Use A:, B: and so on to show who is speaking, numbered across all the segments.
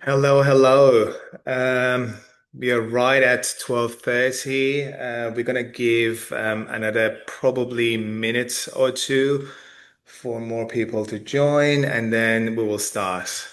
A: Hello, hello. We are right at 12:30. We're gonna give another probably minute or two for more people to join, and then we will start.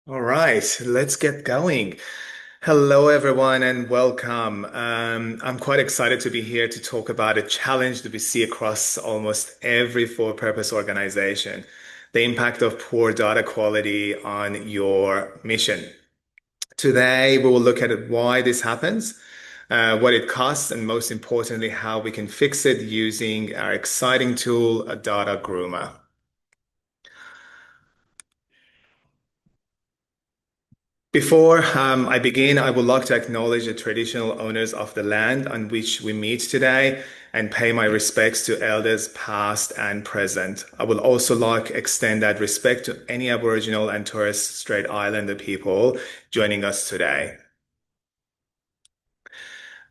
A: All right, let's get going. Hello, everyone, and welcome. I'm quite excited to be here to talk about a challenge that we see across almost every for-purpose organization, the impact of poor data quality on your mission. Today, we will look at why this happens, what it costs, and most importantly, how we can fix it using our exciting tool, a DataGroomr. Before I begin, I would like to acknowledge the traditional owners of the land on which we meet today and pay my respects to elders past and present. I would also like to extend that respect to any Aboriginal and Torres Strait Islander people joining us today.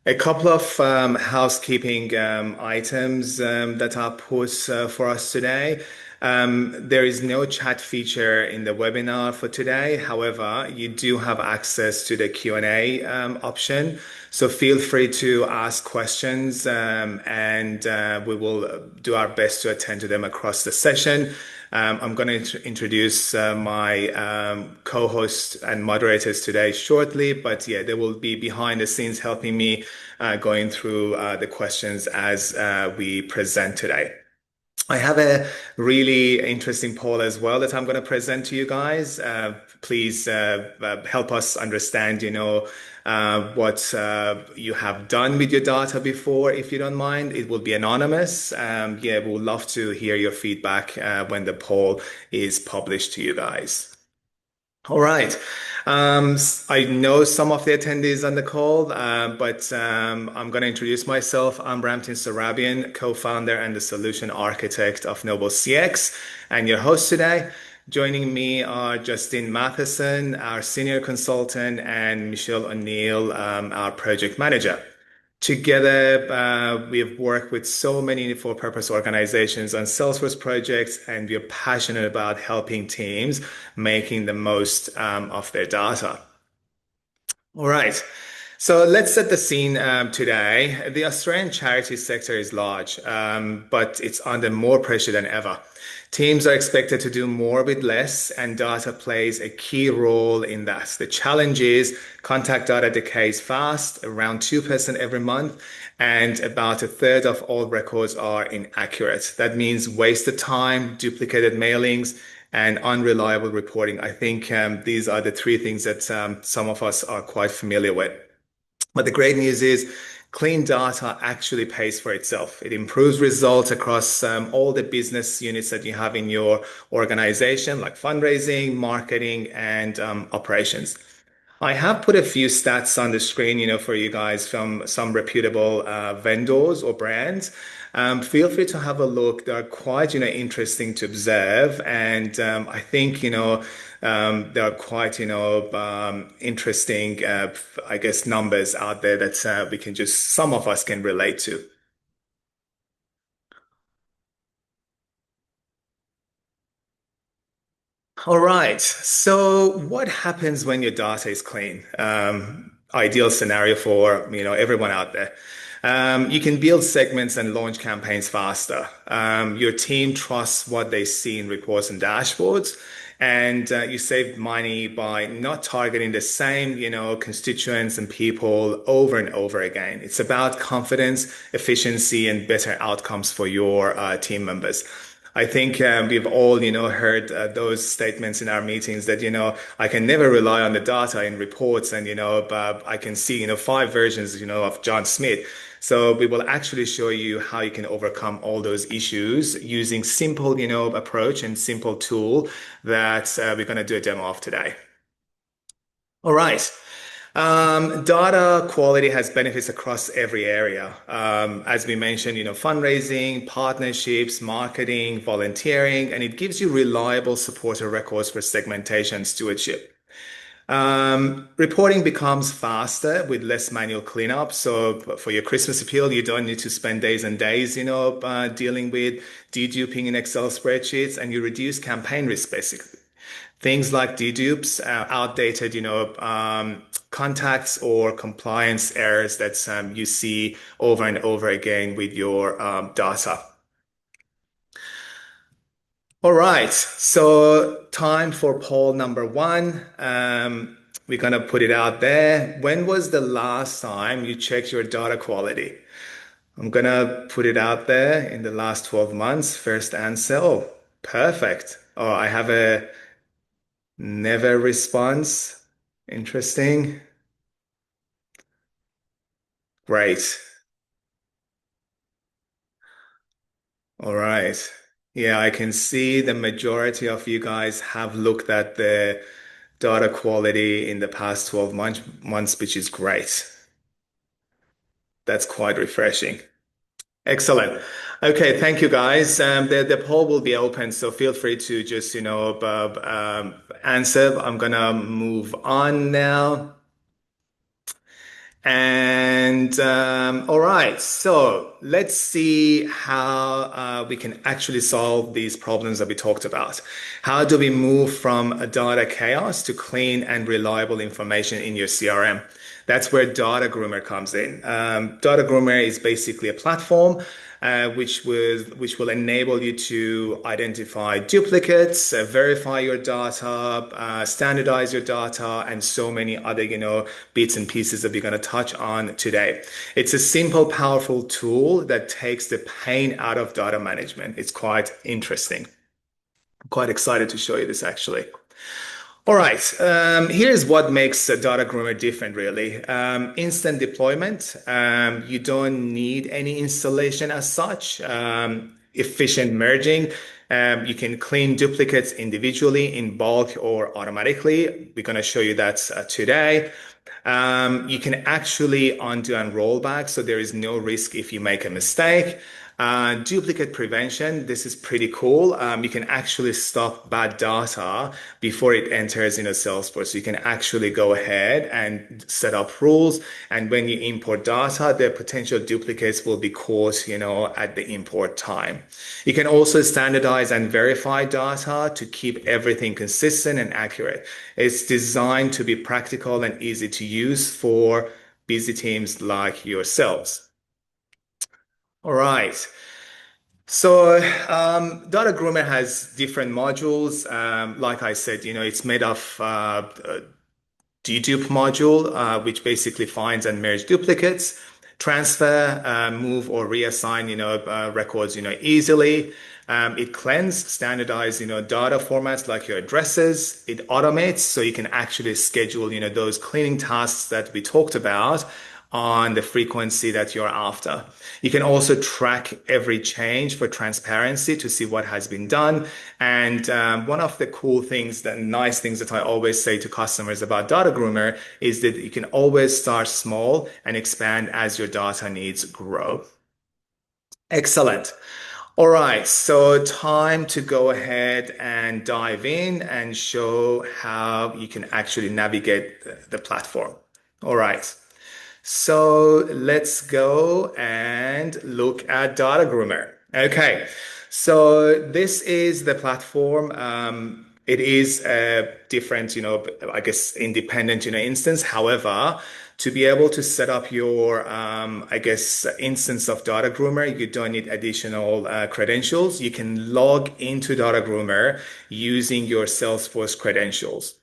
A: A couple of housekeeping items that are put for us today. There is no chat feature in the webinar for today. However, you do have access to the Q&A option. So feel free to ask questions and we will do our best to attend to them across the session. I'm going to introduce my co-hosts and moderators today shortly, but yeah, they will be behind the scenes helping me going through the questions as we present today. I have a really interesting poll as well that I'm going to present to you guys. Please help us understand, what you have done with your data before, if you don't mind. It will be anonymous. Yeah, we would love to hear your feedback when the poll is published to you guys. All right. I know some of the attendees on the call, but I'm going to introduce myself. I'm Ramtin Sarabian, co-founder and the solution architect of Noble CX, and your host today. Joining me are Justin Matheson, our senior consultant, and Michelle O'Neill, our project manager. Together, we have worked with so many for-purpose organizations on Salesforce projects, and we're passionate about helping teams making the most of their data. All right. So let's set the scene today. The Australian charity sector is large, but it's under more pressure than ever. Teams are expected to do more with less, and data plays a key role in that. The challenge is contact data decays fast, around 2% every month, and about a third of all records are inaccurate. That means wasted time, duplicated mailings, and unreliable reporting. I think these are the three things that some of us are quite familiar with. But the great news is clean data actually pays for itself. It improves results across all the business units that you have in your organization, like fundraising, marketing, and operations. I have put a few stats on the screen, for you guys from some reputable vendors or brands. Feel free to have a look. They're quite, interesting to observe, and I think, there are quite, interesting, I guess, numbers out there that we can just some of us can relate to. All right. So what happens when your data is clean? Ideal scenario for, everyone out there. You can build segments and launch campaigns faster. Your team trusts what they see in reports and dashboards, and you save money by not targeting the same, constituents and people over and over again. It's about confidence, efficiency, and better outcomes for your team members. I think we've all, heard those statements in our meetings that, I can never rely on the data in reports and, I can see, five versions, of John Smith. So we will actually show you how you can overcome all those issues using simple, approach and simple tool that we're going to do a demo of today. All right. Data quality has benefits across every area. As we mentioned, fundraising, partnerships, marketing, volunteering, and it gives you reliable supporter records for segmentation and stewardship. Reporting becomes faster with less manual cleanup. So for your Christmas appeal, you don't need to spend days and days, dealing with deduping in Excel spreadsheets, and you reduce campaign risk basically. Things like dedupes, outdated, contacts or compliance errors that you see over and over again with your data. All right, so time for poll number one. We're gonna put it out there. When was the last time you checked your data quality? I'm gonna put it out there in the last 12 months. First answer. Oh, perfect. Oh, I have a never response. Interesting. Great. All right. Yeah, I can see the majority of you guys have looked at the data quality in the past 12 months, which is great. That's quite refreshing. Excellent. Okay, thank you guys. The poll will be open, so feel free to just, answer. I'm gonna move on now. And all right, so let's see how we can actually solve these problems that we talked about. How do we move from a data chaos to clean and reliable information in your CRM? That's where DataGroomr comes in. DataGroomr is basically a platform which will enable you to identify duplicates, verify your data, standardize your data, and so many other, bits and pieces that we're going to touch on today. It's a simple, powerful tool that takes the pain out of data management. It's quite interesting. I'm quite excited to show you this actually. All right, here's what makes DataGroomr different, really. Instant deployment. You don't need any installation as such. Efficient merging. You can clean duplicates individually, in bulk, or automatically. We're going to show you that today. You can actually undo and roll back, so there is no risk if you make a mistake. Duplicate prevention, this is pretty cool. You can actually stop bad data before it enters in a Salesforce. You can actually go ahead and set up rules. And when you import data, the potential duplicates will be caught, at the import time. You can also standardize and verify data to keep everything consistent and accurate. It's designed to be practical and easy to use for busy teams like yourselves. All right. So, DataGroomr has different modules. Like I said, it's made of dedupe module, which basically finds and merge duplicates, transfer, move, or reassign, records, easily. It cleans, standardize, data formats like your addresses. It automates, so you can actually schedule, those cleaning tasks that we talked about on the frequency that you're after. You can also track every change for transparency to see what has been done. And one of the cool things, the nice things that I always say to customers about DataGroomr is that you can always start small and expand as your data needs grow. Excellent. All right, so time to go ahead and dive in and show how you can actually navigate the platform. All right. So let's go and look at DataGroomr. Okay, so this is the platform. It is a different, I guess, independent, instance. However, to be able to set up your, I guess, instance of DataGroomr, you don't need additional credentials. You can log into DataGroomr using your Salesforce credentials,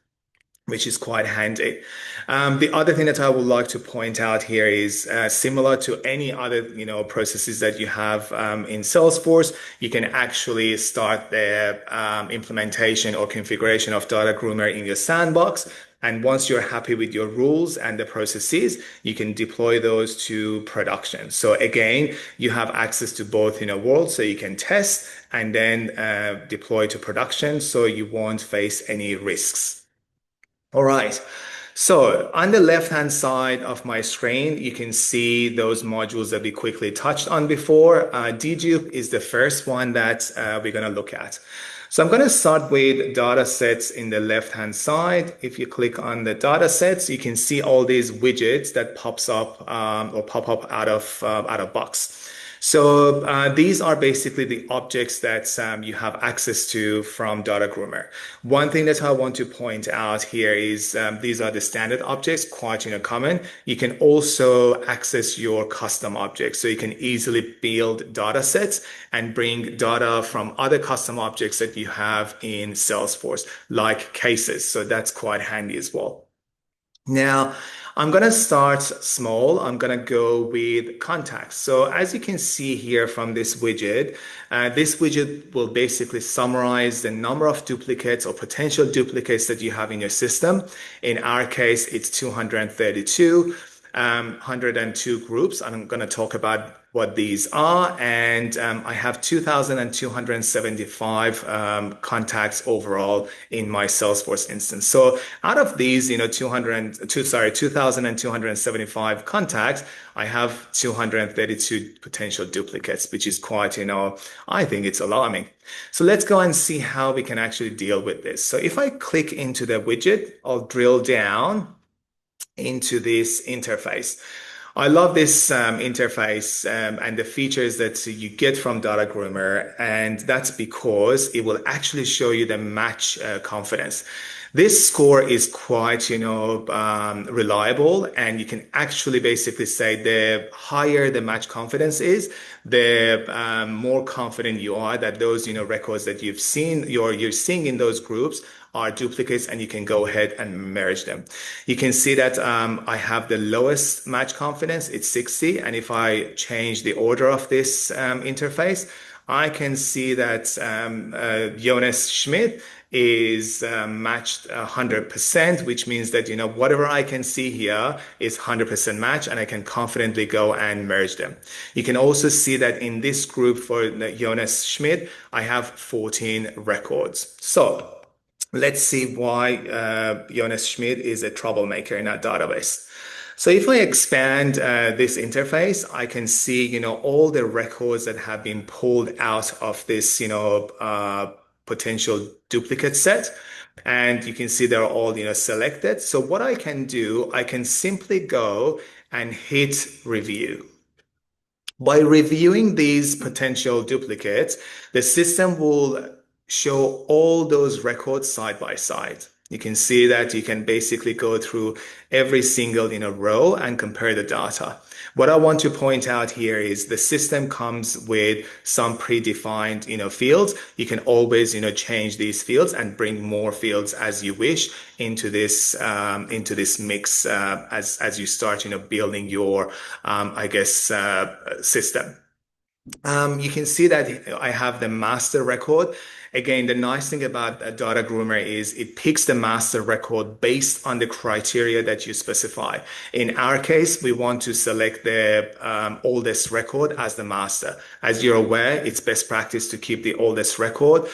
A: which is quite handy. The other thing that I would like to point out here is similar to any other, processes that you have in Salesforce, you can actually start the implementation or configuration of DataGroomr in your sandbox. And once you're happy with your rules and the processes, you can deploy those to production. So again, you have access to both, worlds, so you can test and then deploy to production, so you won't face any risks. All right. So on the left-hand side of my screen, you can see those modules that we quickly touched on before. Dedupe is the first one that we're going to look at. So I'm going to start with data sets in the left-hand side. If you click on the data sets, you can see all these widgets that pops up or pop up out of box. So these are basically the objects that you have access to from DataGroomr. One thing that I want to point out here is these are the standard objects, quite common. You can also access your custom objects, so you can easily build data sets and bring data from other custom objects that you have in Salesforce, like cases. So that's quite handy as well. Now, I'm going to start small. I'm going to go with contacts. So as you can see here from this widget will basically summarize the number of duplicates or potential duplicates that you have in your system. In our case, it's 232. 102 groups. I'm going to talk about what these are. And I have 2,275 contacts overall in my Salesforce instance. So out of these, 2,275 contacts, I have 232 potential duplicates, which is quite, I think it's alarming. So let's go and see how we can actually deal with this. So if I click into the widget, I'll drill down into this interface. I love this interface and the features that you get from DataGroomr, and that's because it will actually show you the match confidence. This score is quite, reliable, and you can actually basically say the higher the match confidence is, the more confident you are that those, records that you've seen, you're seeing in those groups are duplicates, and you can go ahead and merge them. You can see that I have the lowest match confidence, it's 60. And if I change the order of this interface, I can see that Jonas Schmidt is matched 100%, which means that, whatever I can see here is 100% match, and I can confidently go and merge them. You can also see that in this group for Jonas Schmidt, I have 14 records. So let's see why Jonas Schmidt is a troublemaker in our database. So if I expand this interface, I can see, all the records that have been pulled out of this, potential duplicate set. And you can see they're all, selected. So what I can do, I can simply go and hit review. By reviewing these potential duplicates, the system will show all those records side by side. You can see that you can basically go through every single row and compare the data. What I want to point out here is the system comes with some predefined fields. You can always change these fields and bring more fields as you wish into this mix as you start building your system. You can see that I have the master record. Again, the nice thing about DataGroomr is it picks the master record based on the criteria that you specify. In our case, we want to select the oldest record as the master. As you're aware, it's best practice to keep the oldest record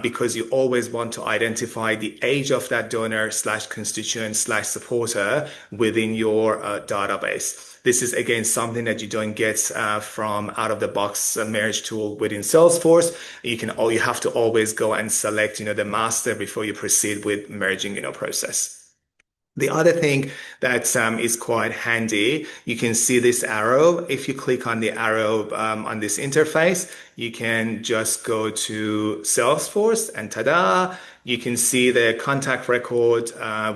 A: because you always want to identify the age of that donor slash constituent slash supporter within your database. This is again something that you don't get from out of the box merge tool within Salesforce. You have to always go and select, the master before you proceed with merging, process. The other thing that is quite handy, you can see this arrow. If you click on the arrow on this interface, you can just go to Salesforce and ta-da, you can see the contact record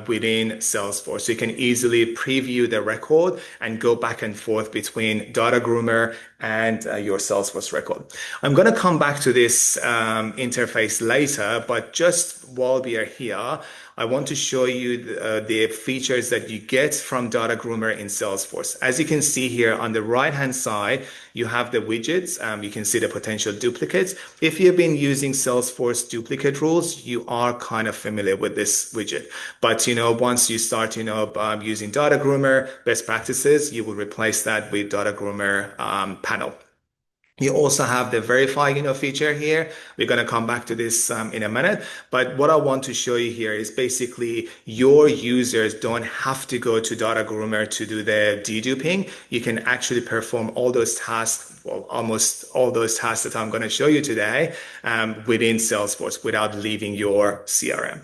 A: within Salesforce. So you can easily preview the record and go back and forth between DataGroomr and your Salesforce record. I'm going to come back to this interface later, but just while we are here, I want to show you the features that you get from DataGroomr in Salesforce. As you can see here on the right-hand side, you have the widgets. You can see the potential duplicates. If you've been using Salesforce duplicate rules, you are kind of familiar with this widget. But, once you start, using DataGroomr best practices, you will replace that with DataGroomr panel. You also have the verify, feature here. We're going to come back to this in a minute. But what I want to show you here is basically your users don't have to go to DataGroomr to do the deduping. You can actually perform all those tasks, well, almost all those tasks that I'm going to show you today within Salesforce without leaving your CRM.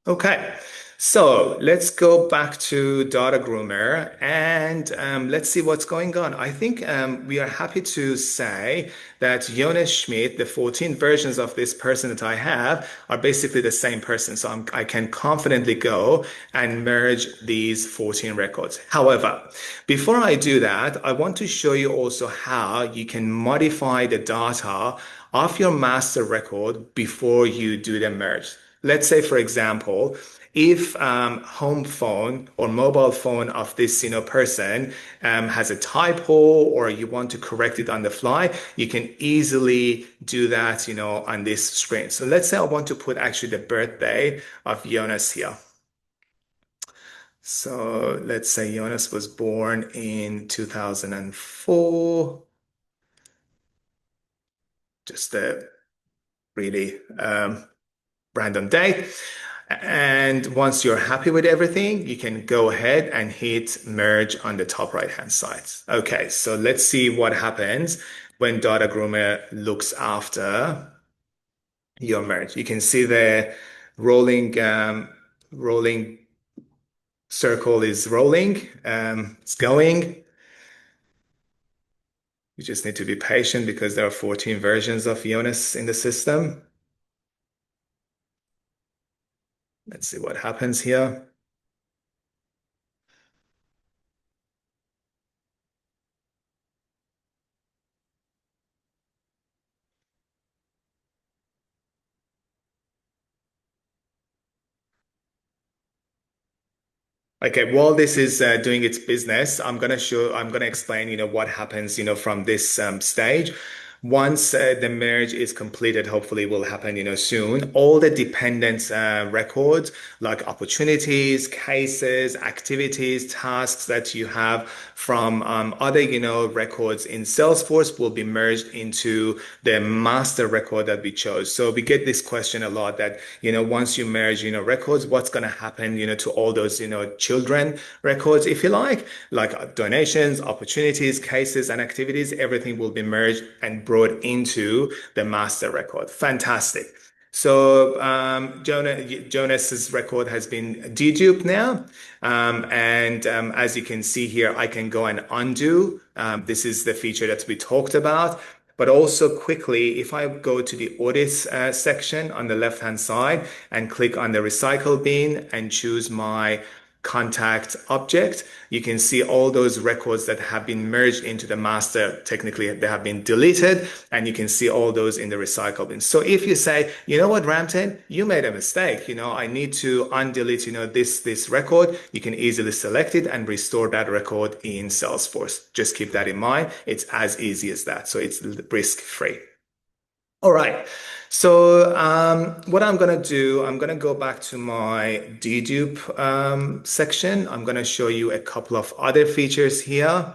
A: Okay, so let's go back to DataGroomr and let's see what's going on. I think we are happy to say that Jonas Schmidt, the 14 versions of this person that I have, are basically the same person. So I can confidently go and merge these 14 records. However, before I do that, I want to show you also how you can modify the data of your master record before you do the merge. Let's say, for example, if home phone or mobile phone of this person has a typo or you want to correct it on the fly, you can easily do that on this screen. So let's say I want to put actually the birthday of Jonas here. So let's say Jonas was born in 2004. Just a really random date. And once you're happy with everything, you can go ahead and hit merge on the top right hand side. Okay, so let's see what happens when DataGroomr looks after your merge. You can see the rolling circle is rolling, it's going. You just need to be patient because there are 14 versions of Jonas in the system. Let's see what happens here. Okay, while this is doing its business, I'm going to explain, what happens, from this stage. Once the merge is completed, hopefully will happen, soon. All the dependent records like opportunities, cases, activities, tasks that you have from other, records in Salesforce will be merged into the master record that we chose. So we get this question a lot that, once you merge, records, what's going to happen, to all those, children records, if you like donations, opportunities, cases, and activities, everything will be merged and brought into the master record. Fantastic. So Jonas's record has been deduped now. As you can see here, I can go and undo. This is the feature that we talked about. But also quickly, if I go to the audit section on the left-hand side and click on the recycle bin and choose my contact object, you can see all those records that have been merged into the master. Technically, they have been deleted, and you can see all those in the recycle bin. So if you say, you know what, Ramtin, you made a mistake, I need to undelete, this record, you can easily select it and restore that record in Salesforce. Just keep that in mind. It's as easy as that. So it's risk-free. All right. So what I'm going to do, I'm going to go back to my dedupe section. I'm going to show you a couple of other features here.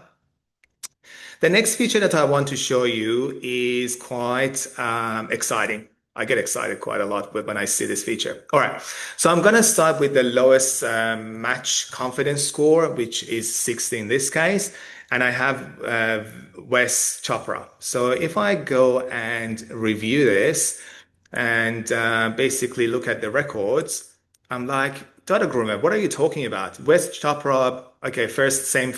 A: The next feature that I want to show you is quite exciting. I get excited quite a lot when I see this feature. All right, so I'm going to start with the lowest match confidence score, which is 60 in this case, and I have Wes Chopra. So if I go and review this and basically look at the records, I'm like, DataGroomr, what are you talking about? West Chopra, okay, first name,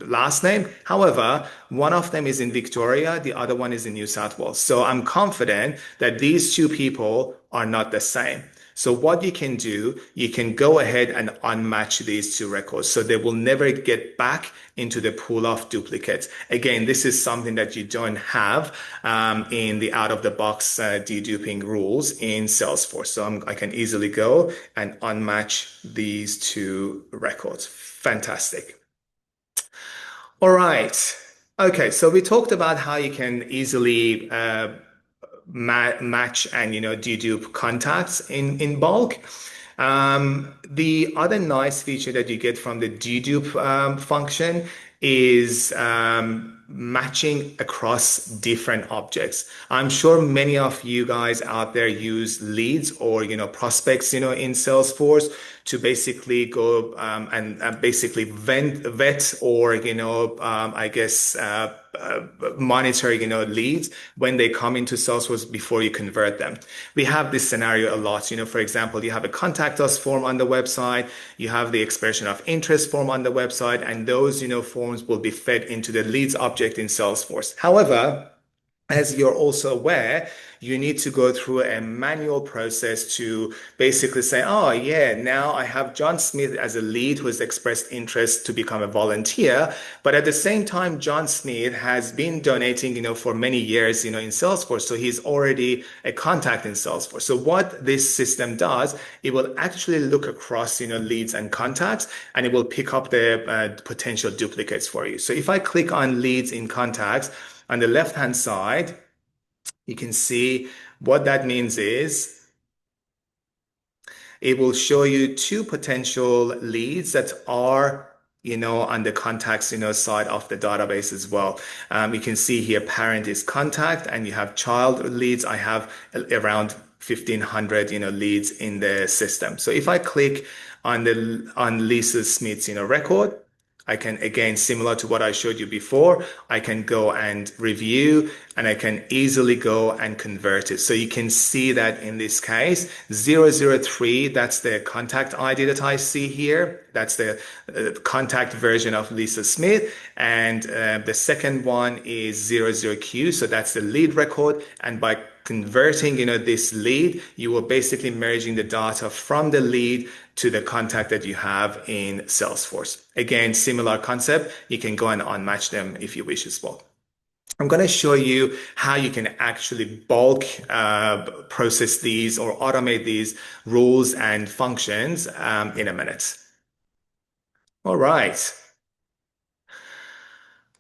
A: last name. However, one of them is in Victoria, the other one is in New South Wales. So I'm confident that these two people are not the same. So what you can do, you can go ahead and unmatch these two records. So they will never get back into the pool of duplicates. Again, this is something that you don't have in the out-of-the-box deduping rules in Salesforce. So I can easily go and unmatch these two records. Fantastic. All right. Okay, so we talked about how you can easily match and dedupe contacts in bulk. The other nice feature that you get from the dedupe function is matching across different objects. I'm sure many of you guys out there use leads or prospects in Salesforce to basically go and basically vet or I guess monitor leads when they come into Salesforce before you convert them. We have this scenario a lot. For example, you have a contact us form on the website, you have the expression of interest form on the website, and those forms will be fed into the leads object in Salesforce. However, as you're also aware, you need to go through a manual process to basically say, oh, yeah, now I have John Smith as a lead who has expressed interest to become a volunteer. But at the same time, John Smith has been donating, for many years, in Salesforce. So he's already a contact in Salesforce. So what this system does, it will actually look across, leads and contacts, and it will pick up the potential duplicates for you. So if I click on leads in contacts, on the left-hand side, you can see what that means is it will show you two potential leads that are, on the contacts, side of the database as well. You can see here, parent is contact, and you have child leads. I have around 1,500, leads in the system. So if I click on Lisa Smith's, record, I can, again, similar to what I showed you before, I can go and review and I can easily go and convert it. So you can see that in this case, 003, that's the contact ID that I see here. That's the contact version of Lisa Smith. And the second one is 00Q. So that's the lead record. And by converting, this lead, you are basically merging the data from the lead to the contact that you have in Salesforce. Again, similar concept. You can go and unmatch them if you wish as well. I'm going to show you how you can actually bulk process these or automate these rules and functions in a minute. All right.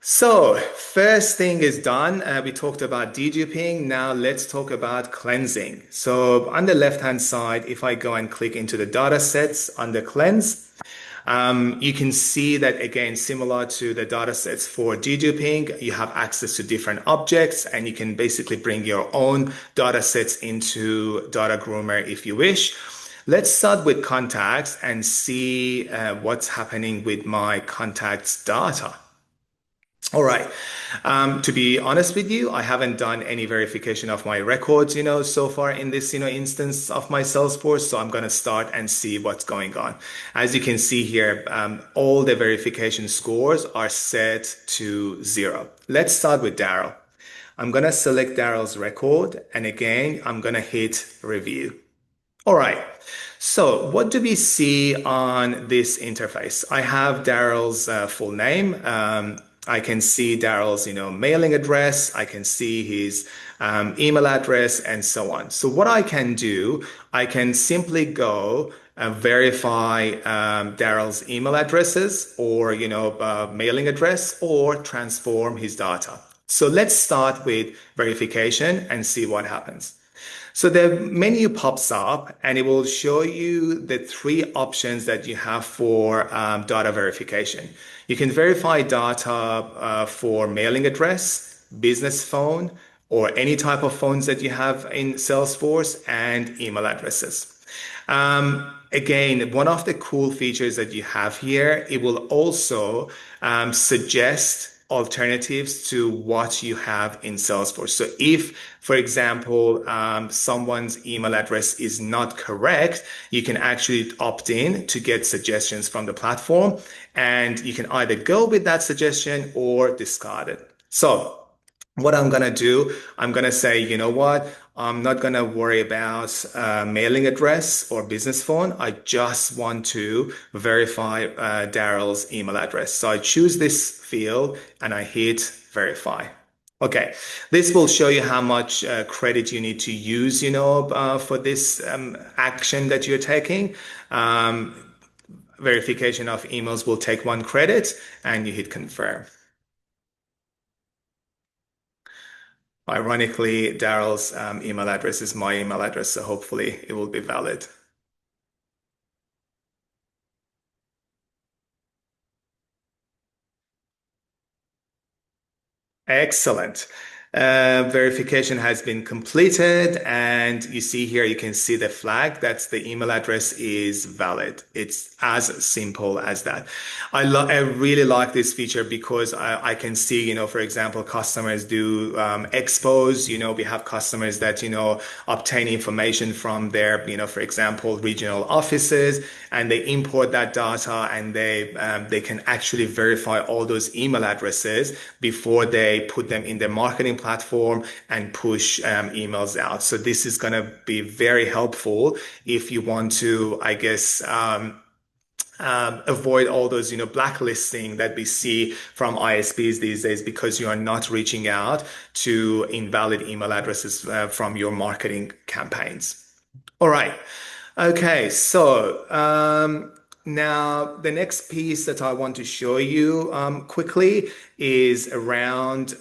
A: So first thing is done. We talked about deduping. Now let's talk about cleansing. So on the left-hand side, if I go and click into the data sets under cleanse, you can see that, again, similar to the data sets for deduping, you have access to different objects and you can basically bring your own data sets into DataGroomr if you wish. Let's start with contacts and see what's happening with my contacts data. All right. To be honest with you, I haven't done any verification of my records, so far in this, instance of my Salesforce. So I'm going to start and see what's going on. As you can see here, all the verification scores are set to 0. Let's start with Daryl. I'm going to select Daryl's record. And again, I'm going to hit review. All right. So what do we see on this interface? I have Daryl's full name. I can see Daryl's, mailing address. I can see his email address and so on. So what I can do, I can simply go verify Daryl's email addresses or, mailing address or transform his data. So let's start with verification and see what happens. So the menu pops up and it will show you the three options that you have for data verification. You can verify data for mailing address, business phone, or any type of phones that you have in Salesforce, and email addresses. Again, one of the cool features that you have here, it will also suggest alternatives to what you have in Salesforce. So if, for example, someone's email address is not correct, you can actually opt in to get suggestions from the platform, and you can either go with that suggestion or discard it. So what I'm gonna do, I'm gonna say, you know what? I'm not gonna worry about mailing address or business phone. I just want to verify Daryl's email address. So I choose this field and I hit verify. Okay, this will show you how much credit you need to use, for this action that you're taking. Um, Verification of emails will take 1 credit, and you hit confirm. Ironically, Daryl's email address is my email address, so hopefully it will be valid. Excellent. Verification has been completed, and you see here, you can see the flag. That's the email address is valid. It's as simple as that. I really like this feature because I can see, for example, customers do expos. We have customers that, obtain information from their, for example, regional offices, and they import that data, and they can actually verify all those email addresses before they put them in their marketing platform and push emails out. So this is going to be very helpful if you want to, I guess, avoid all those, blacklisting that we see from ISPs these days, because you are not reaching out to invalid email addresses from your marketing campaigns. All right. Okay. So now the next piece that I want to show you quickly is around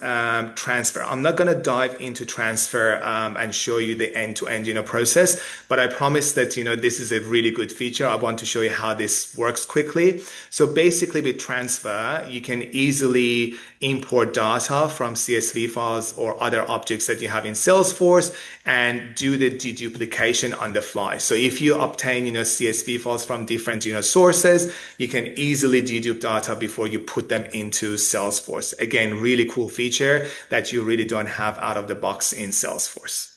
A: transfer. I'm not going to dive into transfer and show you the end-to-end, process, but I promise that, this is a really good feature. I want to show you how this works quickly. So basically with transfer, you can easily import data from CSV files or other objects that you have in Salesforce and do the deduplication on the fly. So if you obtain, CSV files from different, sources, you can easily dedupe data before you put them into Salesforce. Again, really cool feature that you really don't have out of the box in Salesforce.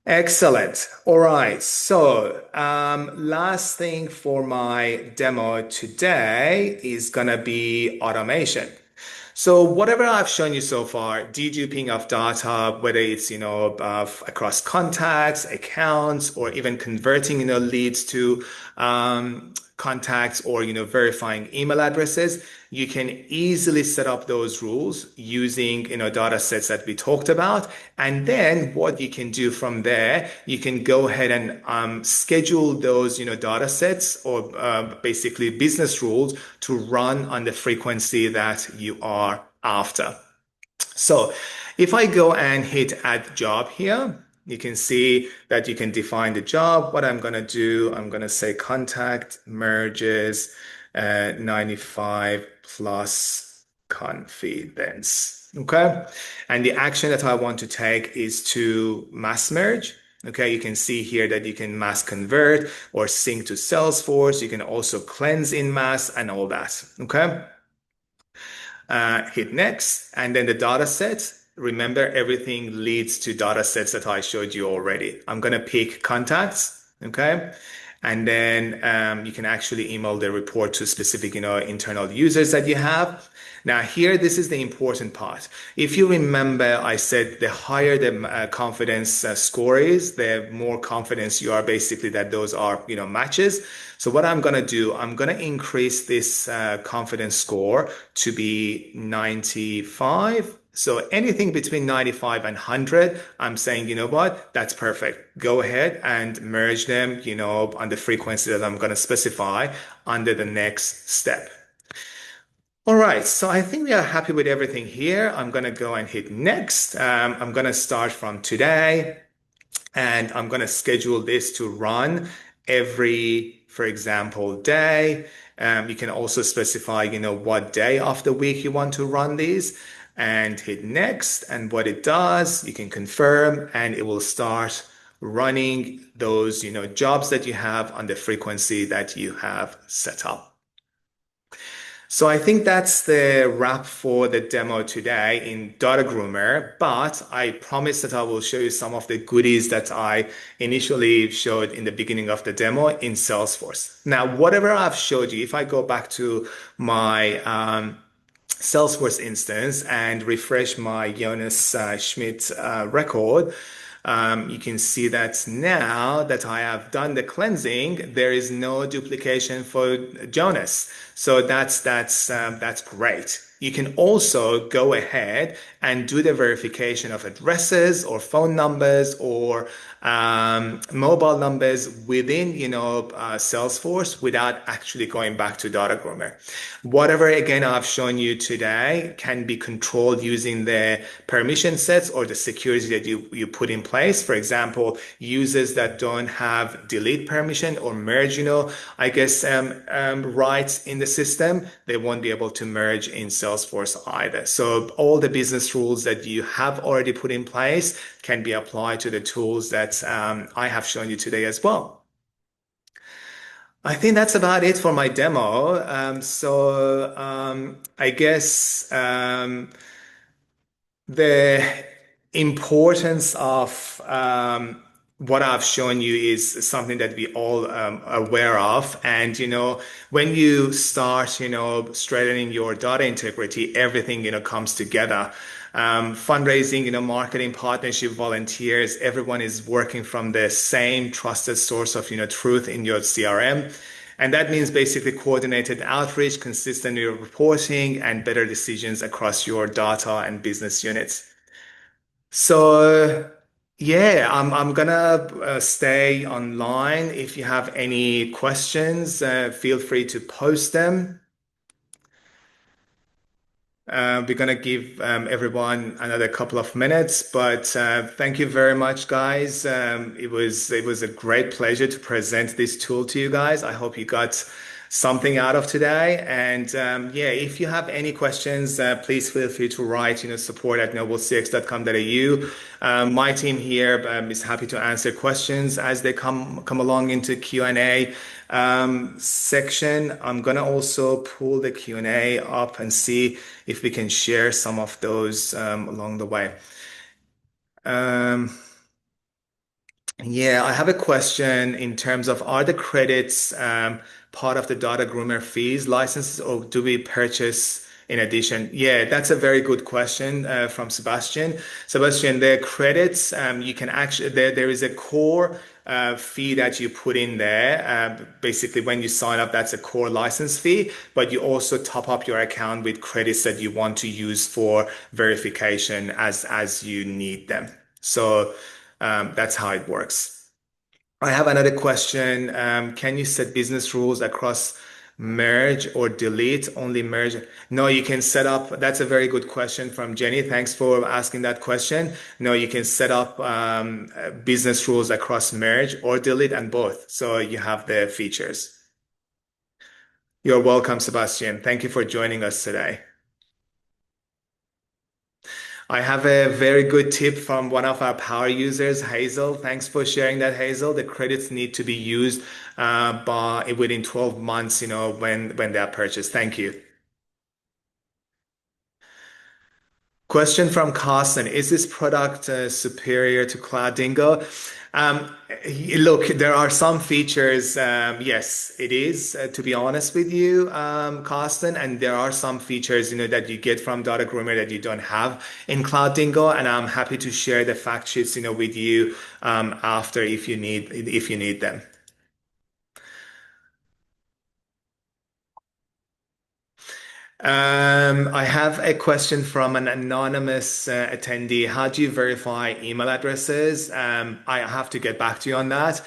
A: Excellent. All right. So, last thing for my demo today is gonna be automation. So whatever I've shown you so far, deduping of data, whether it's, across contacts, accounts, or even converting, leads to contacts, or, verifying email addresses, you can easily set up those rules using, data sets that we talked about. And then what you can do from there, you can go ahead and schedule those, data sets, or basically business rules, to run on the frequency that you are after. So if I go and hit add job here, you can see that you can define the job. What I'm going to do, I'm going to say contact merges 95 plus confidence. Okay. And the action that I want to take is to mass merge. Okay, you can see here that you can mass convert or sync to Salesforce. You can also cleanse in mass and all that. Okay. Hit next, and then the data set. Remember, everything leads to data sets that I showed you already. I'm going to pick contacts, okay? And then you can actually email the report to specific, internal users that you have. Now here, this is the important part. If you remember, I said the higher the confidence score is, the more confidence you are basically that those are, matches. So what I'm going to do, I'm going to increase this confidence score to be 95. So anything between 95 and 100, I'm saying, you know what, that's perfect. Go ahead and merge them, on the frequency that I'm going to specify under the next step. All right, so I think we are happy with everything here. I'm gonna go and hit next. I'm gonna start from today, and I'm gonna schedule this to run every, for example, day. You can also specify, what day of the week you want to run these, and hit next. And what it does, you can confirm, and it will start running those, jobs that you have on the frequency that you have set up. So I think that's the wrap for the demo today in DataGroomr, but I promise that I will show you some of the goodies that I initially showed in the beginning of the demo in Salesforce. Now, whatever I've showed you, if I go back to my Salesforce instance and refresh my Jonas Schmidt record, you can see that now that I have done the cleansing, there is no duplication for Jonas. So that's great. You can also go ahead and do the verification of addresses or phone numbers or mobile numbers within, Salesforce without actually going back to DataGroomr. Whatever again I've shown you today can be controlled using the permission sets or the security that you put in place. For example, users that don't have delete permission or merge, I guess rights in the system, they won't be able to merge in Salesforce either. So all the business rules that you have already put in place can be applied to the tools that I have shown you today as well. I think that's about it for my demo. I guess the importance of what I've shown you is something that we all are aware of. And, when you start, straightening your data integrity, everything, comes together. Fundraising, marketing, partnership, volunteers, everyone is working from the same trusted source of, truth in your CRM. And that means basically coordinated outreach, consistent reporting, and better decisions across your data and business units. So, yeah, I'm gonna stay online. If you have any questions, feel free to post them. We're gonna give everyone another couple of minutes, but thank you very much, guys. It was a great pleasure to present this tool to you guys. I hope you got something out of today. And yeah, if you have any questions, please feel free to write, support at noblecx.com.au. My team here is happy to answer questions as they come along into Q&A section. I'm gonna also pull the Q&A up and see if we can share some of those along the way. Um, yeah, I have a question in terms of are the credits part of the Data Groomer fees licenses or do we purchase in addition? Yeah, that's a very good question from Sebastian. Sebastian, the credits, you can actually, there is a core fee that you put in there. Basically, when you sign up, that's a core license fee, but you also top up your account with credits that you want to use for verification as you need them. So that's how it works. I have another question. Can you set business rules across merge or delete? Only merge? No, you can set up. That's a very good question from Jenny. Thanks for asking that question. No, you can set up business rules across merge or delete and both. So you have the features. You're welcome, Sebastian. Thank you for joining us today. I have a very good tip from one of our power users, Hazel. Thanks for sharing that, Hazel. The credits need to be used by within 12 months, when they're purchased. Thank you. Question from Carson. Is this product superior to Cloud Dingo? Um, Look, there are some features. Yes, it is, to be honest with you, Carsten. And there are some features, that you get from Data Groomer that you don't have in Cloud Dingo. And I'm happy to share the fact sheets, with you after if you need them. I have a question from an anonymous attendee. How do you verify email addresses? I have to get back to you on that.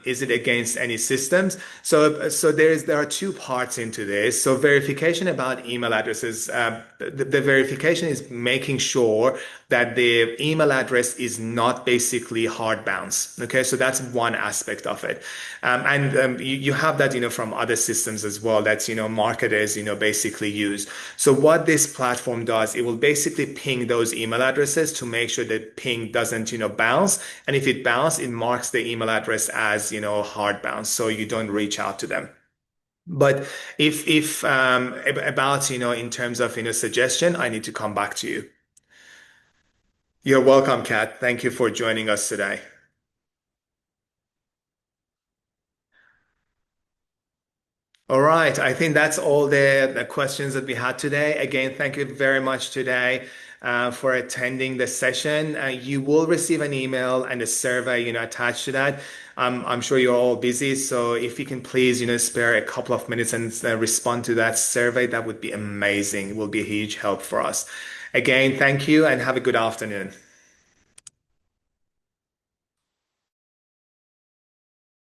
A: Is it against any systems? So there are two parts into this. So verification about email addresses. The verification is making sure that the email address is not basically hard bounce. Okay, so that's one aspect of it, and you have that from other systems as well that marketers basically use. So what this platform does, it will basically ping those email addresses to make sure that ping doesn't bounce, and if it bounces, it marks the email address as hard bounce, so you don't reach out to them. But if about in terms of suggestion, I need to come back to you. You're welcome, Kat. Thank you for joining us today. All right. I think that's all the questions that we had today. Again, thank you very much today for attending the session. You will receive an email and a survey, attached to that. I'm sure you're all busy, so if you can please, spare a couple of minutes and respond to that survey, that would be amazing. It will be a huge help for us. Again, thank you and have a good afternoon.